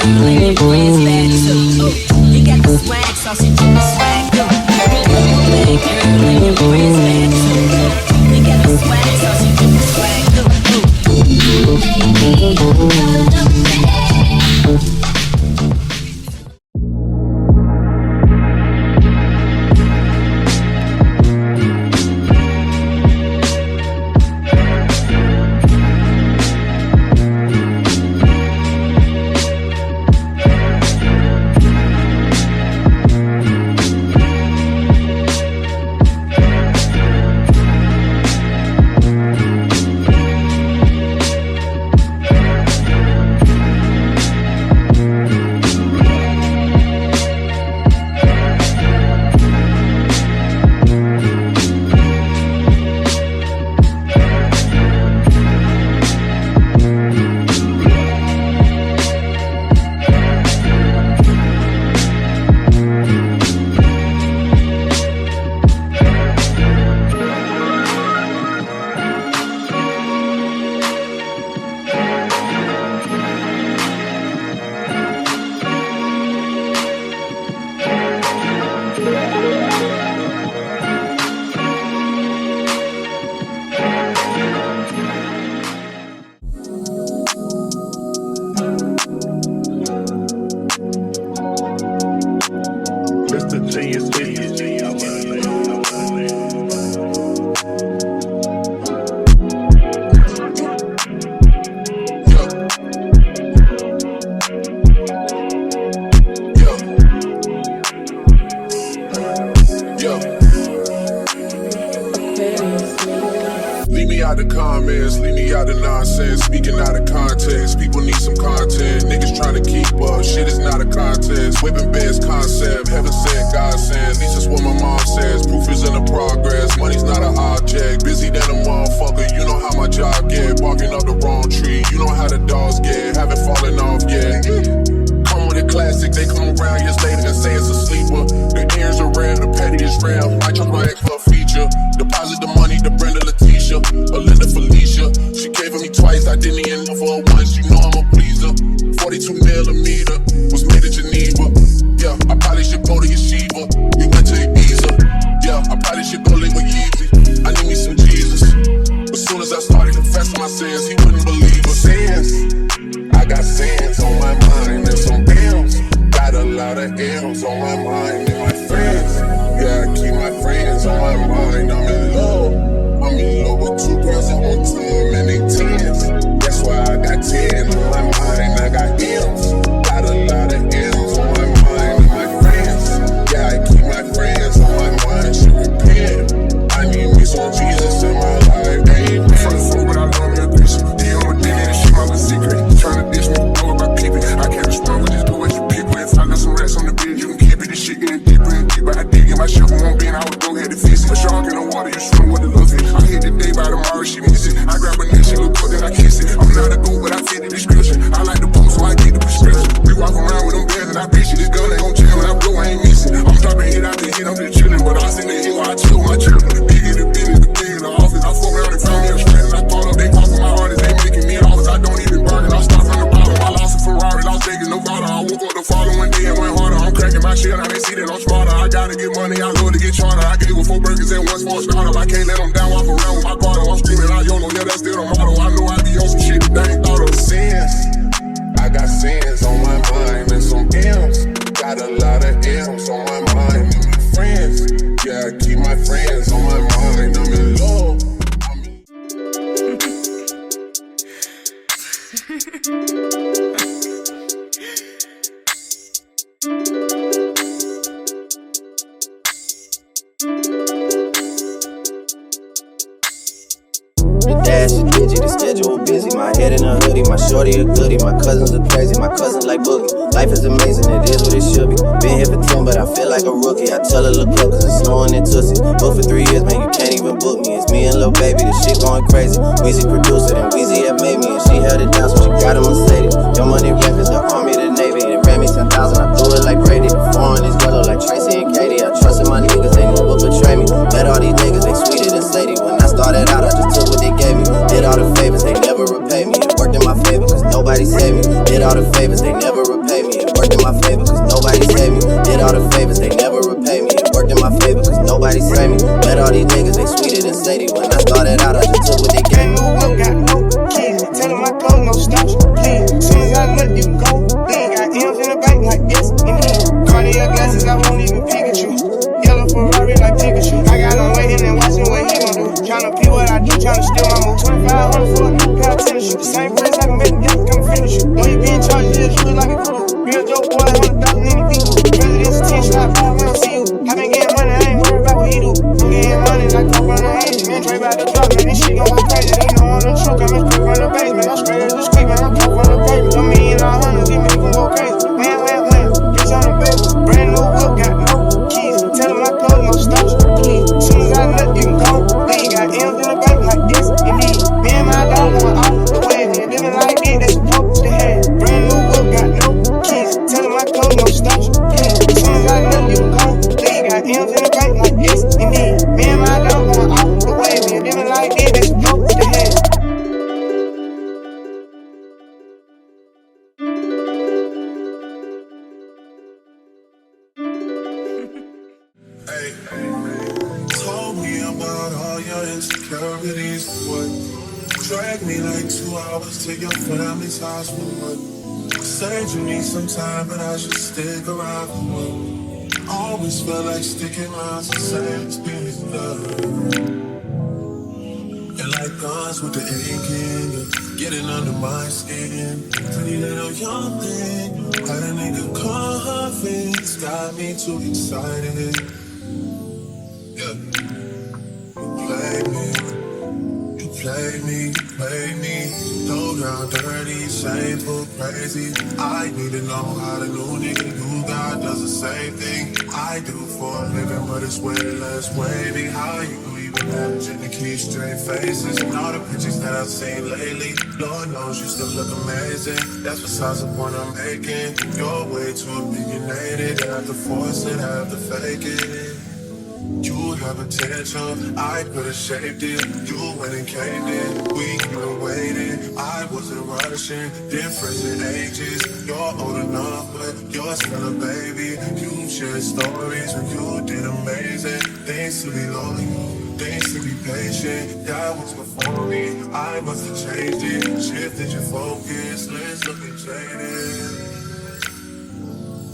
girl and your friends bad too. You got the swag, so she do the swag too. Bad girl and your friends bad too. You got the swag, so she do the swag too. Leave me out the comments, leave me out the nonsense. Speaking out of context, people need some content. Niggas trying to keep up, shit is not a contest. Whipping beds concept, heaven sent, God sent. At least that's what my mom says, proof is in the progress. Money's not an object, busy than a motherfucker. You know how my job get, barking up the wrong tree. You know how the dogs get, haven't fallen off yet. Come with a classic, they come around years later and say it's a sleeper. The ears are rare, the petty is rare. I chose my ex for a feature. Deposit the money to Brenda Leticia, Alinda Felicia. She gave it me twice, I didn't even know for her once. You know I'm a pleaser. 42 millimeter was made in Geneva. Yeah, I probably should go to Yeshiva. We went to Ibiza. Yeah, I probably should go live with Yeezy. I need me some Jesus. As soon as I started confessing my sins, he wouldn't believe us. Sins, I got sins on my mind and some bills. Got a lot of M's on my mind and my friends. Yeah, I keep my friends on my mind. I'm in love. I'm in love with two girls at one time and they tens. That's why I got 10 on my mind. I got M's. Got a lot of M's on my mind and my friends. Yeah, I keep my friends on my mind. Should repent. I need me some Jesus in my life. Amen. From the phone, but I love me a bitch. He on my dick and she my secret. Trying to dish me, know about people. I can't respond with this boy. People, if I got some rats on the bed, you can keep it. This shit getting deeper and deeper. I dig in my shovel won't be, and I would go ahead and fix it. A shark in the water, you swim with the love it. I hit the day by tomorrow, she miss it. I grab a neck, she look good, then I kiss it. I'm not a goat, but I fit the description. I like the boom, so I get the prescription. We walk around with them bears, and I bitch it. This gun ain't gon' chill, and I blow, I ain't missing. I'm dropping hit out the hit, I'm just chillin'. But I send the hit while I chill with my children. Big in the business, the big in the office. I fuck around and found me a strand, and I thought up, they poppin' my artist, they making me an office. I don't even bargain, I start from the bottom. I lost a Ferrari, Las Vegas, Nevada. I woke up the following day and went harder. I'm cracking my shit, now they see that I'm smarter. I gotta get money, I love to get charter. I gave her 4 burgers and 1 small startup. I can't let them down, walk around with my guard. I'm screaming out YOLO, yeah, that's still the motto. I know I be on some shit that they ain't thought of. Sins, I got sins on my mind and some M's. Got a lot of M's on my mind and my friends. Yeah, I keep my friends on my mind. I'm in love. The schedule busy, my head in a hoodie, my shorty a goodie, my cousins are crazy, my cousins like boogie. Life is amazing, it is what it should be. Been here for 10, but I feel like a rookie. I tell her look up, cause it's snowing in Tootsie. Booked for 3 years, man, you can't even book me. It's me and Lil Baby, the shit going crazy. Weezy produced it, and Weezy had made me, and she held it down, so she got a Mercedes. Your money ran, cause the army, the Navy. It ran me 10,000, I threw it like Brady. The foreign is yellow like Tracy and Katie. I trusted my niggas, they never betray me. Met all these niggas, they sweeter than Sadie. When I started out, I just took what they gave me. Did all the favors, they never repay me. It worked in my favor, cause nobody saved me. Did all the favors, they never repay me. It worked in my favor, cause nobody saved me. Did all the favors, they never repay me. It worked in my favor, cause nobody saved me. Met all these niggas, they sweeter than Sadie. When I started out, I just took what they gave me. Got no keys, tell them I close, no stops, please. Soon as I look, you can go. Lean, got M's in the bank like yes, indeed. Cartier glasses, I won't even Pikachu. Yellow Ferrari like Pikachu. I got him waiting and watching what he gon' do. Tryna pee what I do, tryna steal my move. 2500 for a new pair of tennis shoes. The same price I can make them come finish you. Though you being charged, you just look like a cuckoo. Real dope boy, 100,000 in the people. President's attention, I buy when I see you. I been getting money, I ain't worried about what he do. I'm getting money like Coke on the engine. Man, Dre about to drop, man, this shit gon' go crazy. They know I'm the truth, I'm just quick from the basement. I'm straight as a squeak, man, I'm Coke from the pavement. $1 million, $100, they make them go crazy. Wham, wham, wham, bitch on the bed. Brand new whip, got no keys. Tell them I close, no stops, please. Soon as I look, you can go. Lean, got M's in the bank like this, indeed. Me and my dog going off the way. Nigga living like this, they supposed to have. Brand new whip, got no keys. Tell them I close, no stops, please. Soon as I look, you can go. Lean, got M's in the bank like this, indeed. Me and my dog going off the way. Nigga living like this, they supposed to have. Hey, told me about all your insecurities. What dragged me like 2 hours to your family's house for what? Said you need some time, but I should stick around for what? Always felt like sticking around the same experience. And like guns with the aching, you're getting under my skin. Pretty little young thing, had a nigga convinced, got me too excited. Yeah. You played me, low down, dirty, shameful, crazy. I need to know how the new nigga you got does the same thing I do for a living, but it's way less wavy. How you even managing to keep straight faces and all the pictures that I've seen lately? Lord knows you still look amazing. That's besides the point I'm making. You're way too opinionated. I have to force it, I have to fake it. You have potential, I could've shaped it. You went and caved in, we been waiting. I wasn't rushing, difference in ages. You're old enough, but you're still a baby. You shared stories when you did amazing. Things to be loyal, things to be patient. That was before me, I must have changed it. Shifted your focus, let's look and jaded.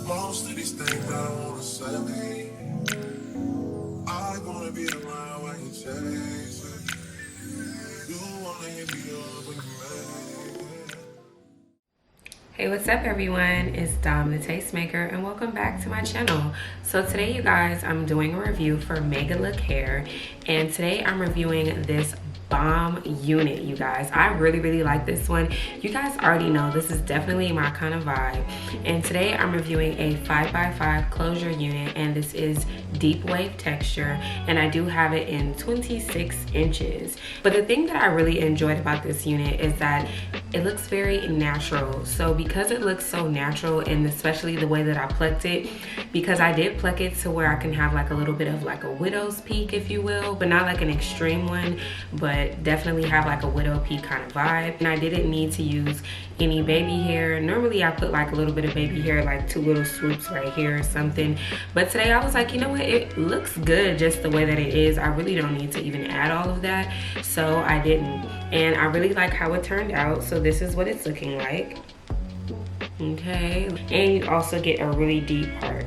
Most of these things I don't wanna say. I wanna be around when you chase it. You wanna hit me up when you make it. Hey, what's up everyone? It's Dom the Tastemaker and welcome back to my channel. So today you guys, I'm doing a review for Megalook hair, and today I'm reviewing this bomb unit, you guys. I really like this one. You guys already know this is definitely my kind of vibe, and today I'm reviewing a 5x5 closure unit, and this is deep wave texture, and I do have it in 26 inches. But the thing that I really enjoyed about this unit is that it looks very natural. So because it looks so natural, and especially the way that I plucked it, because I did pluck it to where I can have like a little bit of like a widow's peak, if you will, but not like an extreme one, but definitely have like a widow peak kind of vibe. And I didn't need to use any baby hair. Normally I put like a little bit of baby hair, like 2 little swoops right here or something, but today I was like, you know what, it looks good just the way that it is. I really don't need to even add all of that, so I didn't. And I really like how it turned out. So this is what it's looking like. Okay, and you also get a really deep part.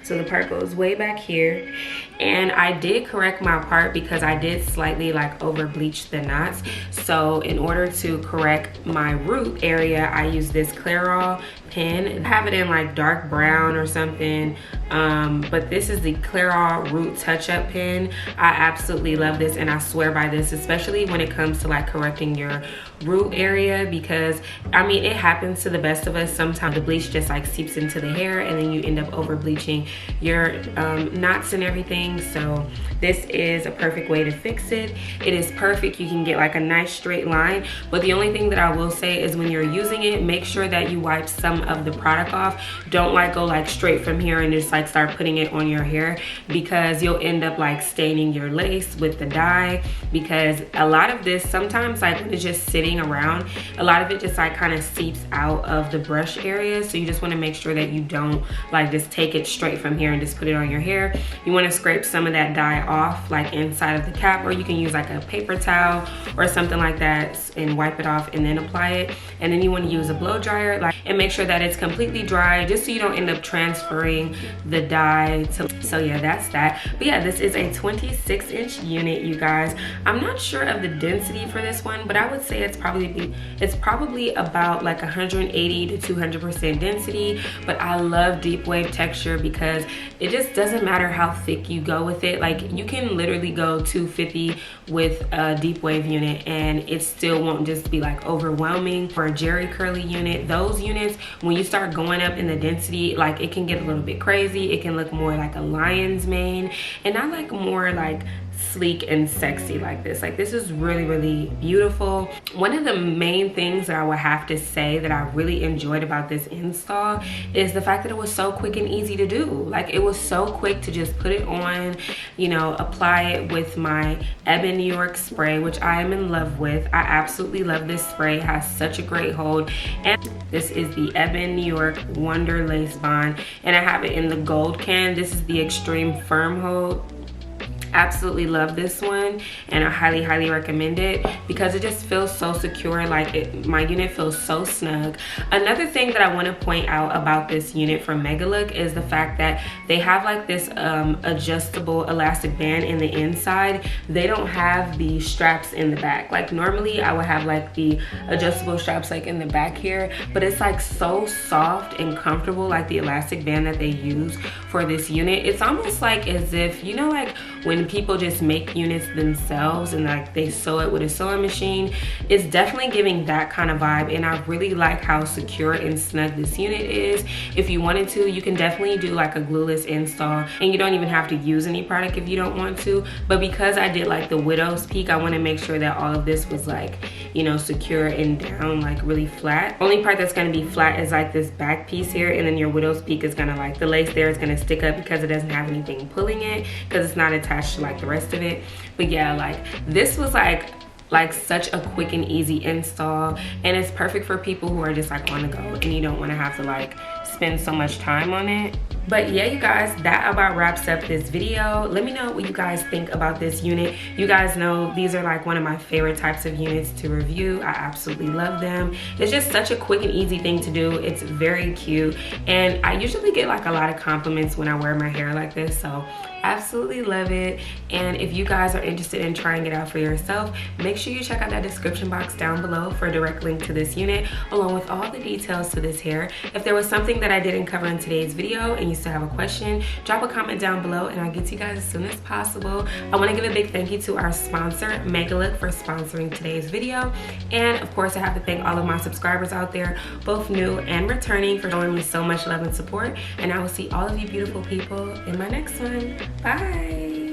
So the part goes way back here, and I did correct my part because I did slightly like over bleach the knots. So in order to correct my root area, I use this Clairol pen. I have it in like dark brown or something, but this is the Clairol root touch-up pen. I absolutely love this, and I swear by this, especially when it comes to like correcting your root area, because I mean, it happens to the best of us. Sometimes the bleach just like seeps into the hair, and then you end up over bleaching your knots and everything. everything. So this is a perfect way to fix it. It is perfect. You can get like a nice straight line, but the only thing that I will say is when you're using it, make sure that you wipe some of the product off. Don't like go like straight from here and just like start putting it on your hair, because you'll end up like staining your lace with the dye. Because a lot of this, sometimes like when it's just sitting around, a lot of it just like kind of seeps out of the brush area. So you just want to make sure that you don't like just take it straight from here and just put it on your hair. You want to scrape some of that dye off like inside of the cap, or you can use like a paper towel or something like that and wipe it off and then apply it. And then you want to use a blow dryer and make sure that it's completely dry, just so you don't end up transferring the dye to. So yeah, that's that. But yeah, this is a 26-inch unit, you guys. I'm not sure of the density for this one, but I would say it's probably about like 180 to 200% density. But I love deep wave texture because it just doesn't matter how thick you go with it. Like you can literally go 250 with a deep wave unit and it still won't just be like overwhelming. For a Jerry curly unit, those units, when you start going up in the density, like it can get a little bit crazy. It can look more like a lion's mane, and I like more like sleek and sexy like this. Like this is really, really beautiful. One of the main things that I would have to say that I really enjoyed about this install is the fact that it was so quick and easy to do. Like it was so quick to just put it on, you know, apply it with my Ebon New York spray, which I am in love with. I absolutely love this spray. It has such a great hold. And this is the Ebon New York Wonder Lace Bond, and I have it in the gold can. This is the extreme firm hold. Absolutely love this one, and I highly recommend it because it just feels so secure. Like my unit feels so snug. Another thing that I want to point out about this unit from Megalook is the fact that they have like this adjustable elastic band in the inside. They don't have the straps in the back. Like normally I would have like the adjustable straps like in the back here, but it's like so soft and comfortable, like the elastic band that they use for this unit. It's almost like as if, you know, like when people just make units themselves and like they sew it with a sewing machine. It's definitely giving that kind of vibe, and I really like how secure and snug this unit is. If you wanted to, you can definitely do like a glueless install, and you don't even have to use any product if you don't want to. But because I did like the widow's peak, I want to make sure that all of this was like, you know, secure and down like really flat. Only part that's going to be flat is like this back piece here, and then your widow's peak is going to like, the lace there is going to stick up because it doesn't have anything pulling it, because it's not attached to like the rest of it. But yeah, like this was like such a quick and easy install, and it's perfect for people who are just like on the go and you don't want to have to like spend so much time on it. But yeah, you guys, that about wraps up this video. Let me know what you guys think about this unit. You guys know these are like one of my favorite types of units to review. I absolutely love them. It's just such a quick and easy thing to do. It's very cute, and I usually get like a lot of compliments when I wear my hair like this, so absolutely love it. And if you guys are interested in trying it out for yourself, make sure you check out that description box down below for a direct link to this unit, along with all the details to this hair. If there was something that I didn't cover in today's video and you still have a question, drop a comment down below and I'll get to you guys as soon as possible. I want to give a big thank you to our sponsor, Megalook, for sponsoring today's video. And of course, I have to thank all of my subscribers out there, both new and returning, for showing me so much love and support. And I will see all of you beautiful people in my next one. Bye.